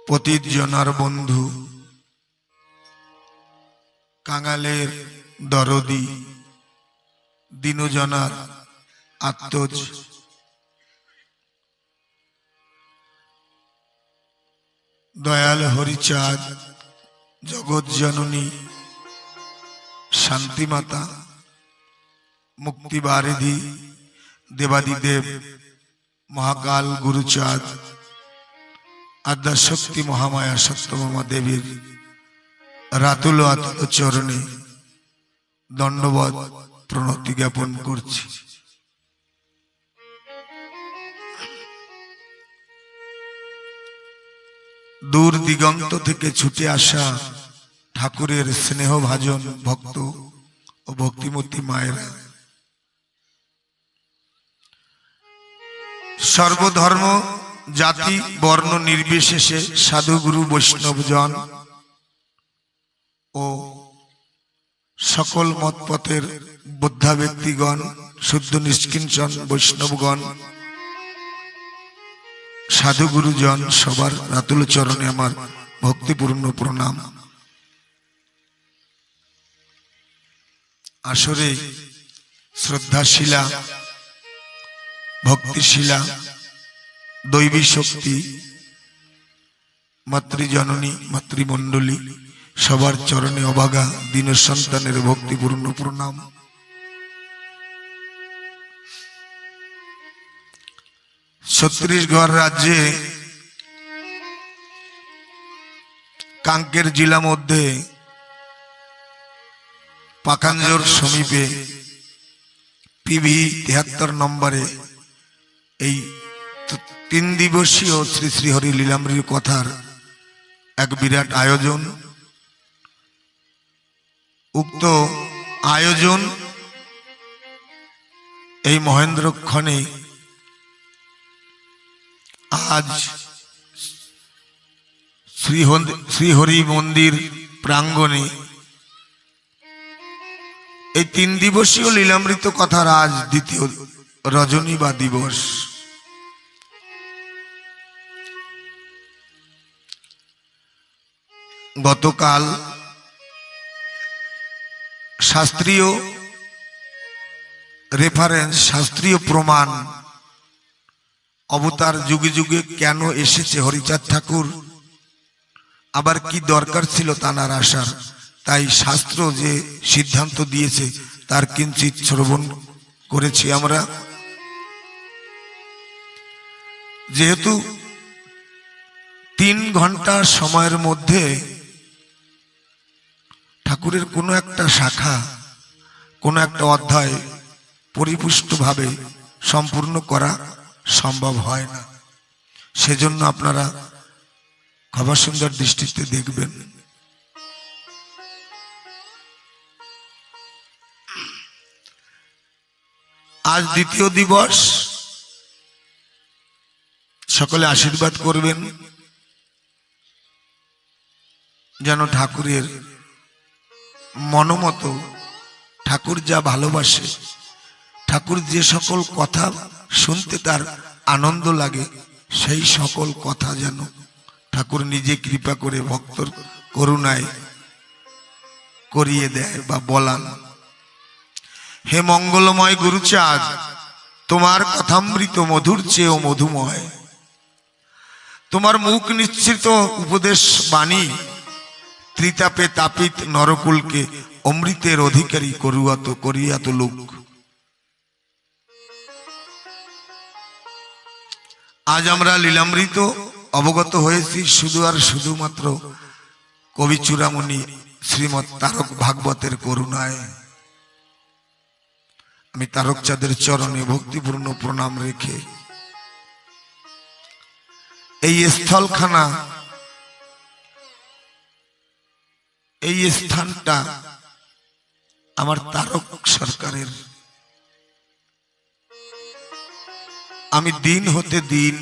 পতিত জনার বন্ধু, কাঙালের দরদি, দীনজনার আত্মজ, দয়াল হরিচাঁদ, জগৎ জননী, শান্তিমাতা, মুক্তিবারিধি, দেবাদিদেব, মহাকাল গুরুচাঁদ, আদ্যাশক্তি মহামায়া সত্যভামা দেবীর রাতুল আতুল চরণে দণ্ডবত প্রণতি জ্ঞাপন করছি। দূর দিগন্ত থেকে ছুটে আসা ঠাকুরের স্নেহভাজন ভক্ত ও ভক্তিমতী মায়েরা, সর্বধর্ম জাতি বর্ণ নির্বিশেষে সাধু গুরু বৈষ্ণবজন ও সকল মতপথের বুদ্ধা ব্যক্তিগণ, শুদ্ধ নিষ্কিঞ্চন বৈষ্ণবগণ, সাধু গুরুজন, সবার রাতুল চরণে আমার ভক্তিপূর্ণ প্রণাম। আসরে শ্রদ্ধাশীলা, ভক্তিশীলা, দৈবী শক্তি, মাতৃজননী, মাতৃমণ্ডলী, সবার চরণে অভাগা দীন সন্তানের ভক্তিপূর্ণ প্রণাম। ছত্তিশগড় রাজ্যে কাঙ্কের জেলা মধ্যে পাখাঞ্জোর সমীপে পিভি 73 নম্বরে এই 3 দিবসীয় শ্রী শ্রী হরি লীলামৃত কথার এক বিরাট আয়োজন। উক্ত আয়োজন এই মহেন্দ্রক্ষণে আজ শ্রীহরি মন্দির প্রাঙ্গণে এই 3 দিবসীয় লীলামৃত কথার আজ দ্বিতীয় রজনী বা দিবস। গতকাল শাস্ত্রীয় রেফারেন্স, শাস্ত্রীয় প্রমাণ, অবতার যুগে যুগে কেন এসেছে হরিচাঁদ ঠাকুর, আবার কি দরকার ছিল তানার আসার, তাই শাস্ত্র যে সিদ্ধান্ত দিয়েছে তার কিঞ্চিত শ্রবণ করেছি আমরা। যেহেতু 3 ঘন্টা সময়ের মধ্যে ঠাকুরের কোনো একটা শাখা, কোনো একটা অধ্যায় পরিপুষ্টভাবে সম্পূর্ণ করা সম্ভব হয় না, সেজন্য আপনারা খবর সুন্দর দৃষ্টিতে দেখবেন। আজ দ্বিতীয় দিবস, সকলে আশীর্বাদ করবেন যেন ঠাকুরের মনোমতো, ঠাকুর যা ভালোবাসে, ঠাকুর যে সকল কথা শুনতে তার আনন্দ লাগে, সেই সকল কথা যেন ঠাকুর নিজে কৃপা করে ভক্তর করুণায় করিয়ে দেয় বা বলান। হে মঙ্গলময় গুরুচাঁদ, তোমার কথামৃত মধুর চেয়েও মধুময়, তোমার মুখ নিঃসৃত উপদেশ বাণী ত্রিতাপে তাপিত নরকুলকে অমৃতের অধিকারী করিয়াত লোক। আজ আমরা লীলামৃত অবগত হয়েছি শুধু আর শুধুমাত্র কবি চূড়ামণি শ্রীমৎ তারক ভাগবতের করুণায়। আমি তারক চাঁদের চরণে ভক্তিপূর্ণ প্রণাম রেখে এই স্থলখানা, এই স্থানটা আমার তারক সরকারের। আমি দিন হতে দিন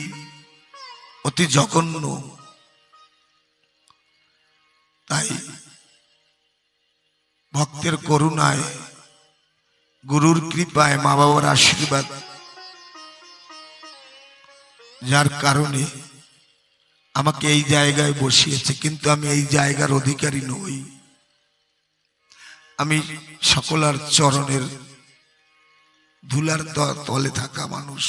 অতি জঘন্য, তাই ভক্তের করুণায়, গুরুর কৃপায়, মা বাবার আশীর্বাদ, যার কারণে আমাকে এই জায়গায় বসিয়েছে, কিন্তু আমি এই জায়গার অধিকারী নই। আমি সকলার চরণের ধুলার তলে থাকা মানুষ।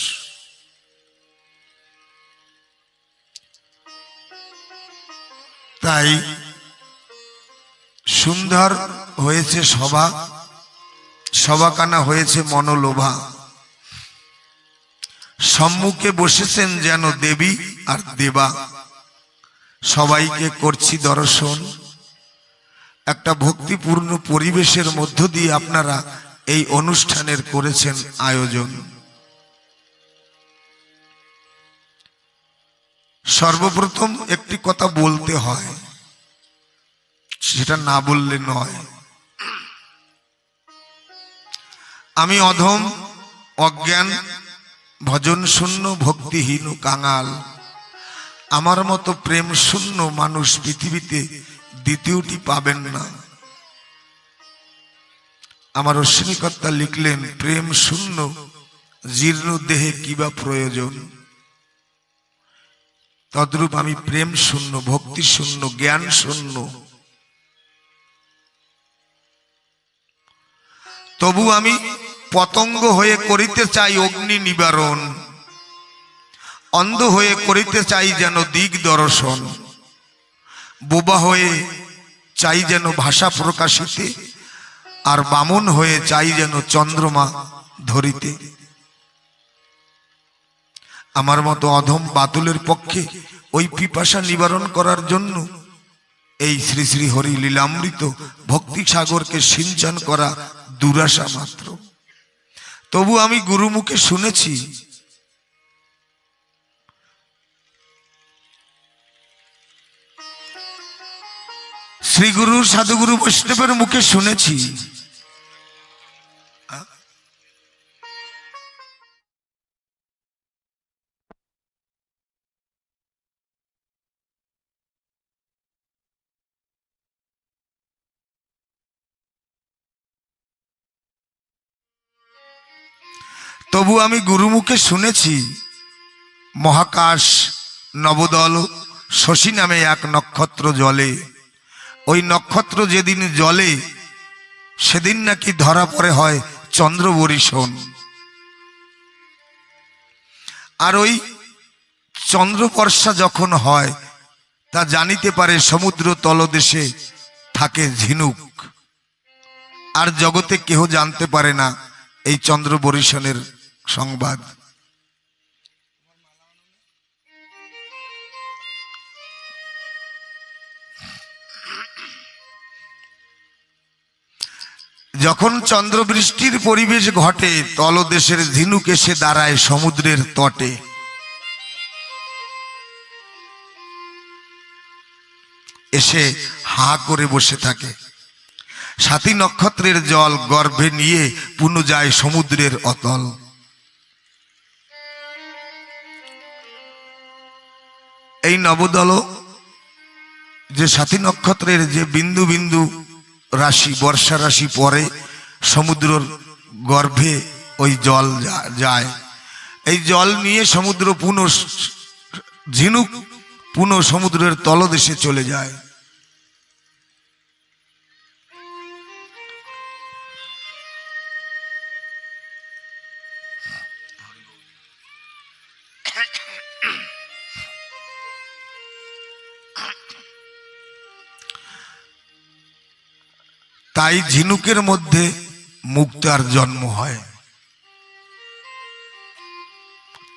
তাই সুন্দর হয়েছে সভা, সভাখানা হয়েছে মনোলোভা। সম্মুখে বসেছেন যেন দেবী আর দেবা, সবাইকে করছি দর্শন। একটা ভক্তিপূর্ণ পরিবেশের মধ্য দিয়ে আপনারা এই অনুষ্ঠানের করেছেন আয়োজন। সর্বপ্রথম একটি কথা বলতে হয়, সেটা না বললে নয়। আমি অধম, অজ্ঞান, ভজন শূন্য, ভক্তিহীন, কাঙাল। আমার মতো প্রেম শূন্য মানুষ পৃথিবীতে দ্বিতীয়টি পাবেন না। আমার অশ্বিনীকর্তা লিখলেন, প্রেম শূন্য জীর্ণ দেহে কিবা প্রয়োজন। তদ্রূপ আমি প্রেম শূন্য, ভক্তি শূন্য, জ্ঞান শূন্য। তবু আমি পতঙ্গ হয়ে করিতে চাই অগ্নি নিবারণ, অন্ধ হয়ে করিতে চাই যেন দিক দর্শন, বোবা হয়ে চাই যেন ভাষা প্রকাশিতে, আর বামন হয়ে চাই যেন চন্দ্রমা ধরিতে। আমার মতো অধম বাতুলের পক্ষে ওই পিপাসা নিবারণ করার জন্য এই শ্রী শ্রী হরি লীলামৃত ভক্তি সাগরকে সিঞ্চন করা দুরাশা মাত্র। তবু আমি গুরুমুখে শুনেছি, শ্রীগুরু সাধুগুরু বৈষ্ণবের মুখে শুনেছি, তবু আমি গুরুমুখে শুনেছি মহাকাশ নবদল শশী নামে এক নক্ষত্র জলে। ওই নক্ষত্র যেদিন জলে সেদিন নাকি ধরা পড়ে হয় চন্দ্র বরিশন। আর ওই চন্দ্রবর্ষা যখন হয় তা জানিতে পারে সমুদ্র তলদেশে থাকে ঝিনুক। আর জগতে কেহ জানতে পারে না এই চন্দ্র বরিশনের সংবাদ। যখন চন্দ্রবৃষ্টির পরিবেশ ঘটে, তলদেশের ঝিনুক এসে দাঁড়ায় সমুদ্রের তটে। এসে হা করে বসে থাকে। সাথী নক্ষত্রের জল গর্ভে নিয়ে পুনঃ যায় সমুদ্রের অতল। এই নবদল যে সাথী নক্ষত্রের যে বিন্দু বিন্দু রাশি, বর্ষা রাশি পরে সমুদ্রের গর্ভে ওই জল যায়। এই জল নিয়ে সমুদ্র পুনঃ ঝিনুক পুনঃ সমুদ্রের তলদেশে চলে যায়। তাই ঝিনুকের মধ্যে মুক্তার জন্ম হয়।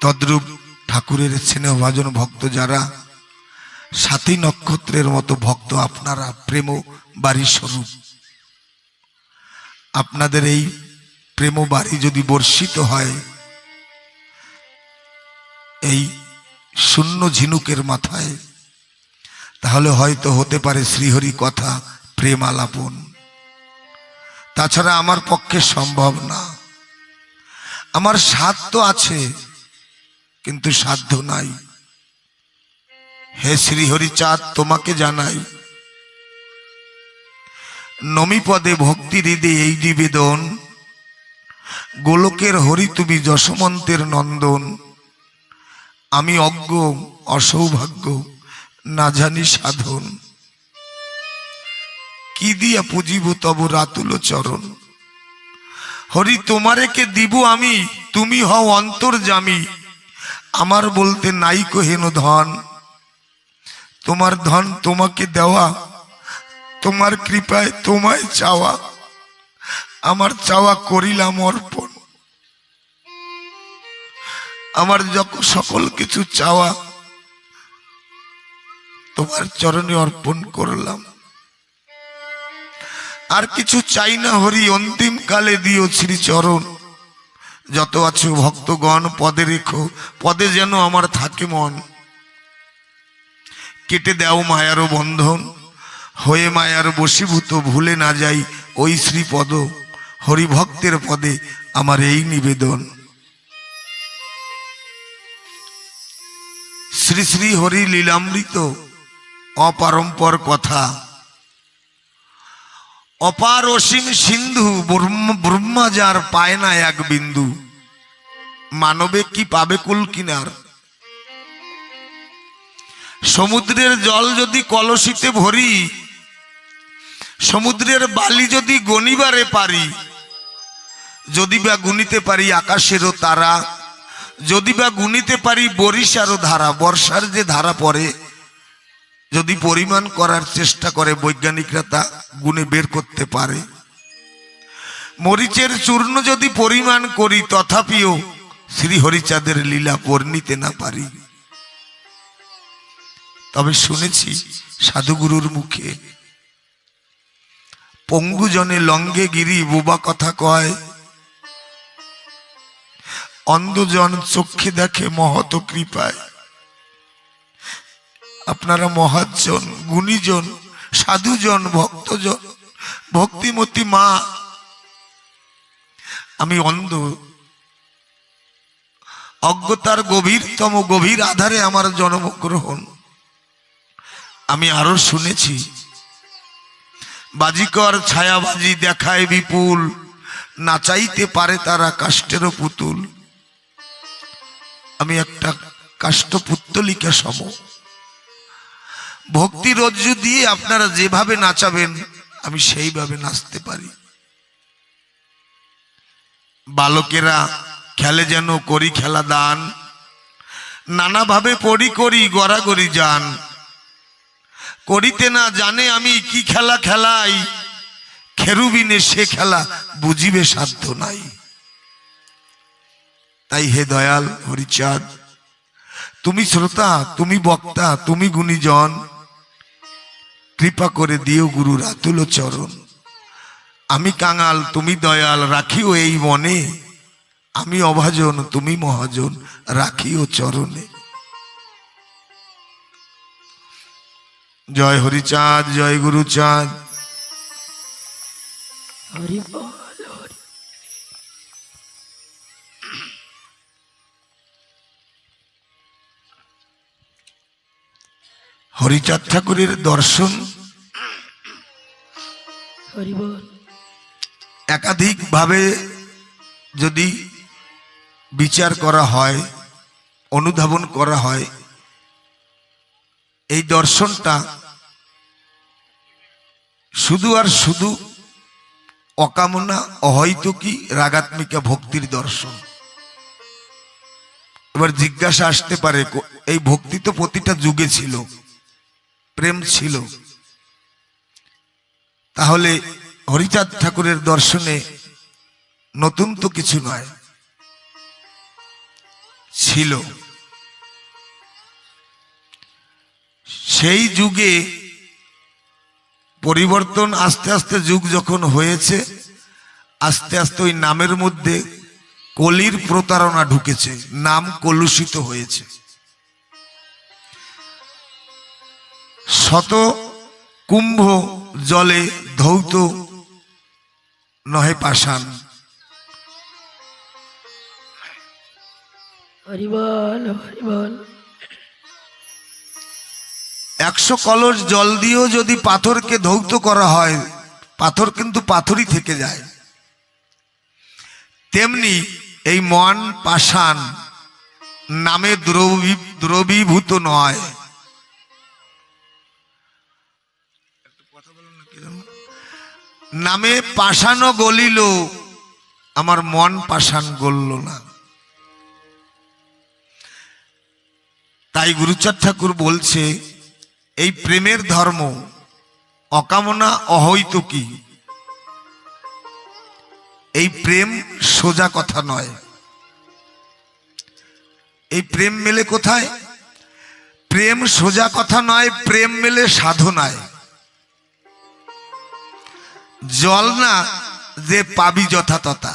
তদ্রূপ ঠাকুরের স্নেহভাজন ভক্ত যারা, সাথী নক্ষত্রের মতো ভক্ত আপনারা, প্রেম বাড়ি স্বরূপ। আপনাদের এই প্রেম বাড়ি যদি বর্ষিত হয় এই শূন্য ঝিনুকের মাথায়, তাহলে হয়তো হতে পারে শ্রীহরি কথা, প্রেম আলাপন। তাছাড়া আমার পক্ষে সম্ভব না। আমার সাধ্য আছে কিন্তু সাধ্য নাই। হে শ্রীহরি চাঁদ, তোমাকে জানাই নমি পদে ভক্তি হৃদে এই নিবেদন। গোলকের হরি তুমি যশোমন্তের নন্দন। আমি অজ্ঞ অসৌভাগ্য না জানি সাধন, কি দিয়া পুজিব তব রাতুল চরণ। হরি তোমারে কে দিব আমি, তুমি হও অন্তর্যামী, আমার বলতে নাই কহেন ধন। তোমার ধন তোমাকে দেওয়া, তোমার কৃপায় তোমায় চাওয়া, আমার চাওয়া করিলাম অর্পণ। আমার যখন সকল কিছু চাওয়া তোমার চরণে অর্পণ করলাম, আর কিছু চাই না হরি, অন্তিম কালে দিও শ্রী চরণ। যত আছো ভক্তগণ পদে রেখো, পদে যেন আমার থাকে মন। কেটে দাও মায়ারও বন্ধন, হয়ে মায়ার বশীভূত, ভুলে না যাই ওই শ্রীপদ। হরি ভক্তের পদে আমার এই নিবেদন। শ্রী শ্রী হরি লীলামৃত অপারম্পর কথা, অপার অসীম সিন্ধু, ব্রহ্মা যার পায় না এক বিন্দু। মানবে কি পাবে কুল কিনার, সমুদ্রের জল যদি কলসিতে ভরি, সমুদ্রের বালি যদি গনিবারে পারি, যদি বা গুনিতে পারি আকাশেরও তারা, যদি বা গুনিতে পারি বরিশারও ধারা। বর্ষার যে ধারা পড়ে, যদি পরিমাণ করার চেষ্টা করে বৈজ্ঞানিকরা তা গুণে বের করতে পারে। মরিচের চূর্ণ যদি পরিমাণ করি, তথাপিও শ্রী হরিচাঁদের লীলা বর্ণিতে না পারি। তবে শুনেছি সাধুগুরুর মুখে, পঙ্গুজনে লঙ্গে গিরি বোবা কথা কয়, অন্ধজন চক্ষে দেখে মহৎ কৃপায়। আপনারা মহাজন, গুণীজন, সাধুজন, ভক্তজন, ভক্তিমতী মা, আমি অন্ধ, অজ্ঞতার গভীরতম গভীর আধারে আমার জন্মগ্রহণ। আমি আরো শুনেছি, বাজিকর ছায়াবাজি দেখায় বিপুল, নাচাইতে পারে তারা কাষ্ঠেরও পুতুল। আমি একটা কাষ্ঠপুত্তলিকা সম। ভক্তি রজ্জু দিয়ে আপনারা যেভাবে নাচাবেন আমি সেইভাবে নাচতে পারি। বালকেরা খেলে যেন করি খেলা দান, নানাভাবে পড়ি করি গড়াগড়ি যান। করিতে না জানে আমি কি খেলা খেলাই, খেরুবিনে সে খেলা বুঝিবে সাধ্য নাই। তাই হে দয়াল হরিচাঁদ, তুমি শ্রোতা, তুমি বক্তা, তুমি গুণীজন, কৃপা করে দিও গুরু রাতুল চরণ। আমি কাঙাল, তুমি দয়াল, রাখিও এই মনে। আমি অভাজন, তুমি মহাজন, রাখিও চরণে। জয় হরিচাঁদ, জয় গুরুচাঁদ। হরি বল হরি। হরিচাঁদ ঠাকুরের দর্শন হরি বল। একাধিক ভাবে যদি বিচার করা হয়, অনুধাবন করা হয়, এই দর্শনটা শুধু আর শুধু অকামনা অহৈতুকী রাগাত্মিকা ভক্তির দর্শন। এবার জিজ্ঞাসা আসতে পারে, এই ভক্তি তো প্রতিটা যুগে ছিল, প্রেম ছিল, তাহলে হরিচাঁদ ঠাকুরের দর্শনে নতুন তো কিছু নয়, ছিল। সেই যুগে পরিবর্তন আস্তে আস্তে যুগ যখন হয়েছে, আস্তে আস্তে ওই নামের মধ্যে কলির প্রতারণা ঢুকেছে, নাম কলুষিত হয়েছে। শত কুম্ভ জলে ধৌত নহে পাষাণ। হরি বল হরি বল। 100 কলস জল দিয়েও যদি পাথরকে ধৌত করা হয়, পাথর কিন্তু পাথরই থেকে যায়। তেমনি এই মন পাষাণ নামে দ্রবীভূত নয়, নামে পাষাণও গলিল, আমার মন পাষাণ গলল না। তাই গুরুচাঁদ ঠাকুর বলছে এই প্রেমের ধর্ম অকামনা অহৈতুকী। এই প্রেম সোজা কথা নয়। এই প্রেম মেলে কোথায়? প্রেম সোজা কথা নয়, প্রেম মেলে সাধনায়। জল না যে পাবি যথাতথা।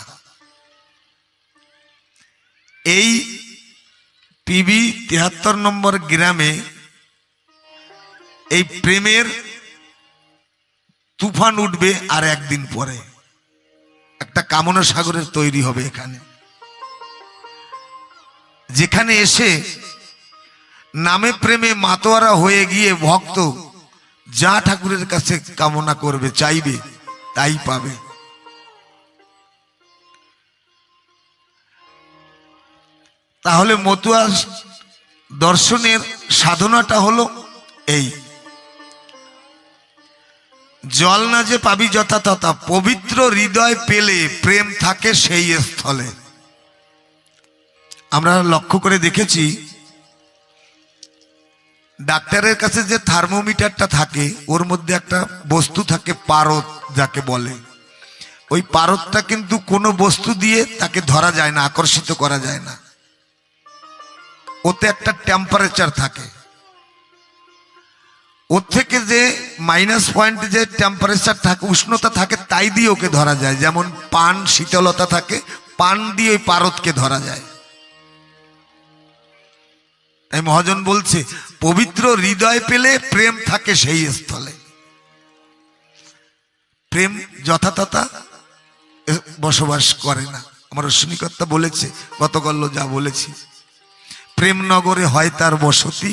এই পিবি 73 নম্বর গ্রামে এই প্রেমের তুফান উঠবে আর একদিন পরে। একটা কামনা সাগরের তৈরি হবে এখানে, যেখানে এসে নামে প্রেমে মাতোয়ারা হয়ে গিয়ে ভক্ত যা ঠাকুরের কাছে কামনা করবে, চাইবে, তাই পাবে। তাহলে মতুয়া দর্শনের সাধনাটা হলো এই, জল না যে পাবি যথাতথা, পবিত্র হৃদয় পেলে প্রেম থাকে সেই স্থলে। আমরা লক্ষ্য করে দেখেছি ডাক্তারের কাছে যে থার্মোমিটারটা থাকে ওর মধ্যে একটা বস্তু থাকে পারদ যাকে বলে। ওই পারদটা কিন্তু কোনো বস্তু দিয়ে তাকে ধরা যায় না, আকর্ষিত করা যায় না। ওতে একটা টেম্পারেচার থাকে, ওর থেকে যে মাইনাস পয়েন্ট যে টেম্পারেচার থাকে, উষ্ণতা থাকে, তাই দিয়ে ওকে ধরা যায়। যেমন পান শীতলতা থাকে, পান দিয়ে ওই পারদকে ধরা যায়। তাই মহাজন বলছে পবিত্র হৃদয় পেলে প্রেম থাকে সেই স্থলে। প্রেম যথাতথা বসবাস করে না। আমার অশ্বিনীকর্তা বলেছে, গতকাল যা বলেছি, প্রেম নগরে হয় তার বসতি,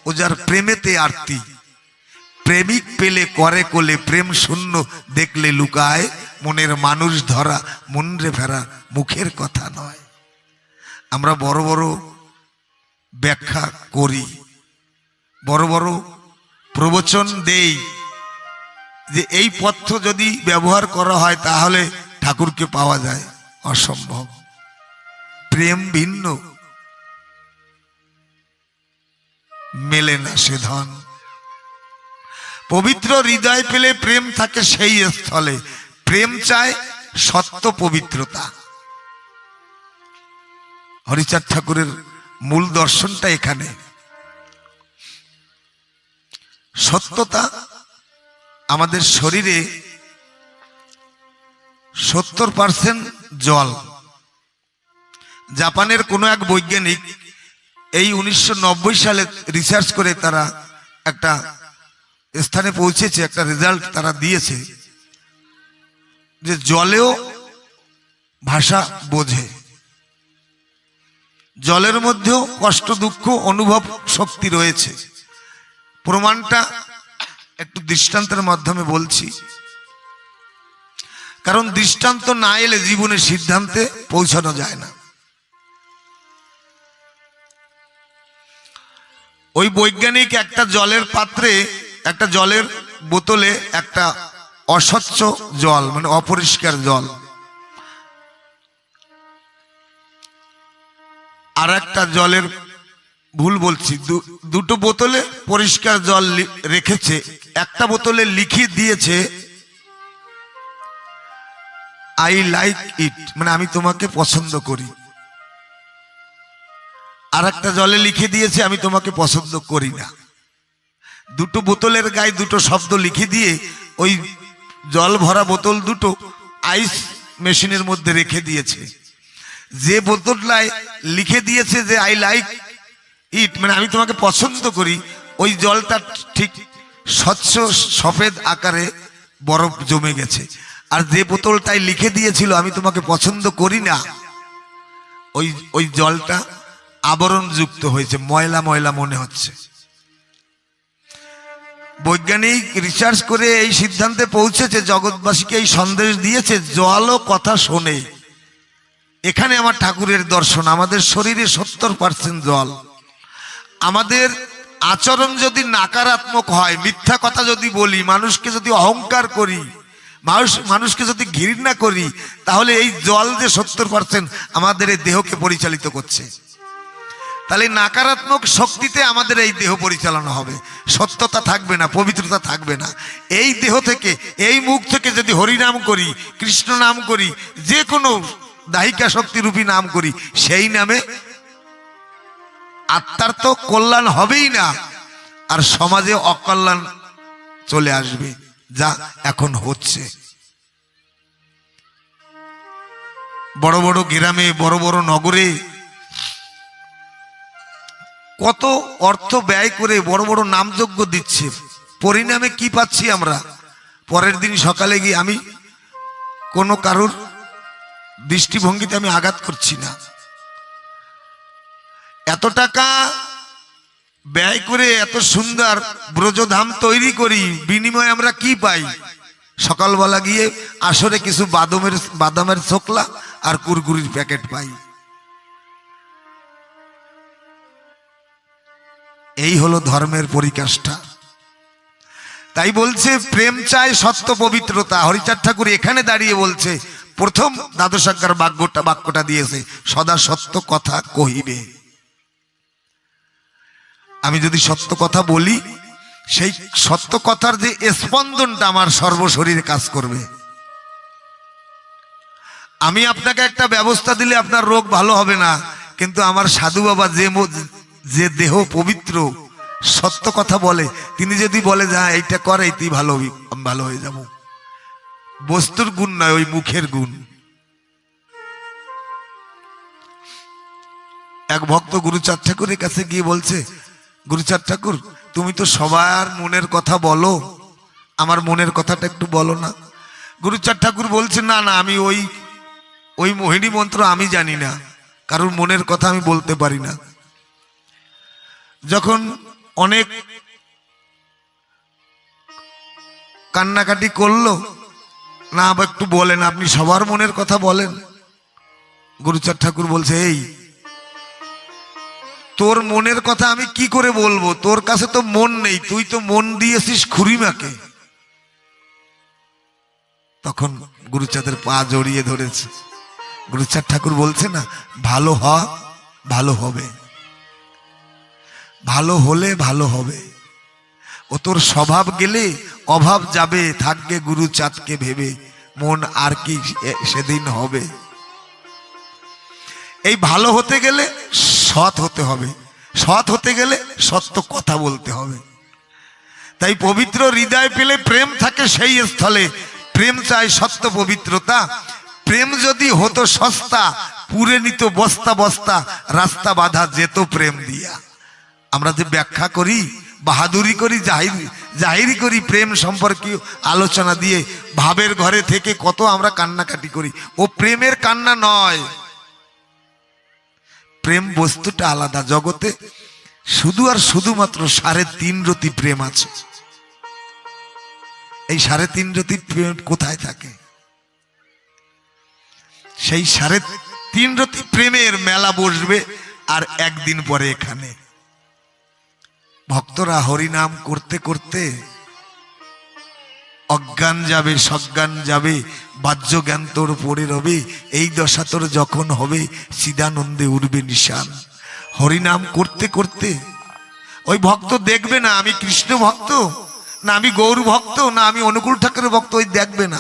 ও যার প্রেমেতে আরতি। প্রেমিক পেলে করে কোলে, প্রেম শূন্য দেখলে লুকায়, মনের মানুষ ধরা মনরে ফেরা মুখের কথা নয়। আমরা বড় বড় ব্যাখ্যা করি, বড় বড় প্রবচন দেই যে এই পথ্য যদি ব্যবহার করা হয় তাহলে ঠাকুরকে পাওয়া যায়। অসম্ভব। প্রেম ভিন্ন, মেলে না সে ধন। পবিত্র হৃদয় পেলে প্রেম থাকে সেই স্থলে। প্রেম চায় সত্য পবিত্রতা। হরিচাঁদ ঠাকুরের মূল দর্শনটা এখানে। সত্যতা আমাদের শরীরে 70% জল। জাপানের কোনো এক বৈজ্ঞানিক এই 1990 সালে রিসার্চ করে তারা একটা স্থানে পৌঁছেছে, একটা রেজাল্ট তারা দিয়েছে যে জলেও ভাষা বোঝে, জলের মধ্যেও কষ্ট দুঃখ অনুভব শক্তি রয়েছে। প্রমাণটা একটু দৃষ্টান্তের মাধ্যমে বলছি, কারণ দৃষ্টান্ত না এলে জীবনে সিদ্ধান্তে পৌঁছানো যায় না। ওই বৈজ্ঞানিক একটা জলের পাত্রে, একটা জলের বোতলে একটা অস্বচ্ছ জল, মানে অপরিষ্কার জল, আর একটা জলের, ভুল বলছি, দুটো বোতলে পরিষ্কার জল রেখেছে। একটা বোতলে লিখে দিয়েছে আই লাইক ইট, মানে আমি তোমাকে পছন্দ করি। আর একটা জলে লিখে দিয়েছে আমি তোমাকে পছন্দ করি না। দুটো বোতলের গায়ে দুটো শব্দ লিখে দিয়ে ওই জল ভরা বোতল দুটো আইস মেশিনের মধ্যে রেখে দিয়েছে। যে বোতলটায় লিখে দিয়েছে যে আই লাইক ইট, মানে আমি তোমাকে পছন্দ করি, ওই জলটা ঠিক স্বচ্ছ সফেদ আকারে বরফ জমে গেছে। আর যে বোতলটায় লিখে দিয়েছিল আমি তোমাকে পছন্দ করি না, ওই জলটা আবরণ যুক্ত হয়েছে, ময়লা ময়লা মনে হচ্ছে। বৈজ্ঞানিক রিসার্চ করে এই সিদ্ধান্তে পৌঁছেছে, জগৎবাসীকে এই সন্দেশ দিয়েছে, জলও কথা শোনে। এখানে আমার ঠাকুরের দর্শন। আমাদের শরীরে 70% জল। আমাদের আচরণ যদি নাকারাত্মক হয়, মিথ্যা কথা যদি বলি, মানুষকে যদি অহংকার করি, মানুষকে যদি ঘৃণা করি, তাহলে এই জল যে 70% আমাদের এই দেহকে পরিচালিত করছে, তাহলে নাকারাত্মক শক্তিতে আমাদের এই দেহ পরিচালনা হবে, সত্যতা থাকবে না, পবিত্রতা থাকবে না। এই দেহ থেকে, এই মুখ থেকে যদি হরিনাম করি, কৃষ্ণ নাম করি, যে কোনো দাহিকা শক্তিরূপী নাম করি, সেই নামে আত্মার তো কল্যাণ হবেই না, আর সমাজে অকল্যাণ চলে আসবে, যা এখন হচ্ছে। বড় বড় গ্রামে, বড় বড় নগরে কত অর্থ ব্যয় করে বড় বড় নামযজ্ঞ দিচ্ছে, পরিণামে কি পাচ্ছি আমরা? পরের দিন সকালে গিয়ে, আমি কোনো কারোর দৃষ্টিভঙ্গিতে আমি আঘাত করছি না, এত টাকা ব্যয় করে এত সুন্দর ব্রজধাম তৈরি করি, বিনিময়ে আমরা কি পাই? সকালবেলা গিয়ে আসরে কিছু বাদামের ছোকলা আর কুরকুরির প্যাকেট পাই। এই হলো ধর্মের পরিকাষ্ঠা। তাই বলছে প্রেম চায় সত্য পবিত্রতা। হরিচাঁদ ঠাকুর এখানে দাঁড়িয়ে বলছে, প্রথম দ্বাদশাজ্ঞার বাক্যটা দিয়েছে, সদা সত্য কথা কহিবে। আমি যদি সত্য কথা বলি, সেই সত্য কথার যে স্পন্দনটা আমার সর্বশরীরে কাজ করবে। আমি আপনাকে একটা ব্যবস্থা দিলে আপনার রোগ ভালো হবে না, কিন্তু আমার সাধু বাবা যে দেহ পবিত্র, সত্য কথা বলে, তিনি যদি বলে যা এইটা করে, এইটাই ভালো হয়ে যাব। বস্তুর গুণ নয়, ওই মুখের গুণ। এক ভক্ত গুরুচাঁদ ঠাকুরের কাছে গিয়ে বলছে, গুরুচাঁদ ঠাকুর, তুমি তো সবার মনের কথা বলো, আমার মনের কথাটা একটু বলো না। গুরুচাঁদ ঠাকুর বলছে, না না, আমি ওই মোহিনী মন্ত্র আমি জানি না, কারোর মনের কথা আমি বলতে পারি না। যখন অনেক কান্নাকাটি করলো, না আবার একটু বলেন, আপনি সবার মনের কথা বলেন। গুরুচাঁদ ঠাকুর বলছে, এই তোর মনের কথা আমি কি করে বলবো? তোর কাছে তো মন নেই, তুই তো মন দিয়েছিস খুড়িমাকে। তখন গুরুচাঁদের পা জড়িয়ে ধরেছে। গুরুচাঁদ ঠাকুর বলছে না, ভালো ভালো হবে, ভালো হলে ভালো হবে। ও তোর স্বভাব গেলে অভাব যাবে, থাকবে গুরুচাঁদকে ভেবে, মন আর কি সেদিন হবে। এই ভালো হতে গেলে সৎ হতে হবে, সৎ হতে গেলে সত্য কথা বলতে হবে। তাই পবিত্র হৃদয় পেলে প্রেম থাকে সেই স্থলে। প্রেম চায় সত্য পবিত্রতা। প্রেম যদি হতো সস্তা, পুরে নিত বস্তা বস্তা, রাস্তা বাঁধা যেত প্রেম দিয়া। আমরা যে ব্যাখ্যা করি, বাহাদুরি করি, জাহিরি করি, প্রেম সম্পর্কে আলোচনা দিয়ে ভাবের ঘরে থেকে কত আমরা কান্নাকাটি করি, ও প্রেমের কান্না নয়। প্রেম বস্তুটা আলাদা। জগতে শুধু আর শুধুমাত্র 3.5 রতি প্রেম আছে। এই 3.5 রতি প্রেম কোথায় থাকে? সেই 3.5 রতি প্রেমের মেলা বসবে আর একদিন পরে এখানে ভক্তরা হরিনাম করতে করতে অজ্ঞান যাবে, সজ্ঞান যাবে, বাহ্য জ্ঞান তোর পড়ে রবে। এই দশা তোর যখন হবে, চিদানন্দে উঠবে নিশান। হরিনাম করতে করতে ওই ভক্ত দেখবে না আমি কৃষ্ণ ভক্ত, না আমি গৌর ভক্ত, না আমি অনুকূল ঠাকুরের ভক্ত, ওই দেখবে না।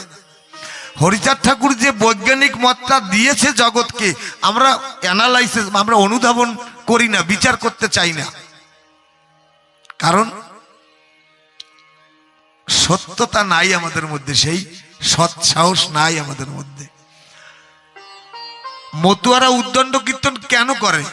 হরিচাঁদ ঠাকুর যে বৈজ্ঞানিক মতটা দিয়েছে জগৎকে, আমরা অ্যানালাইসিস, আমরা অনুধাবন করি না, বিচার করতে চাই না। কারণ সত্যতা নাই আমাদের মধ্যে, সেই সৎ সাহস নাই আমাদের মধ্যে। মতুয়ারা উদ্দণ্ড কীর্তন কেন করে?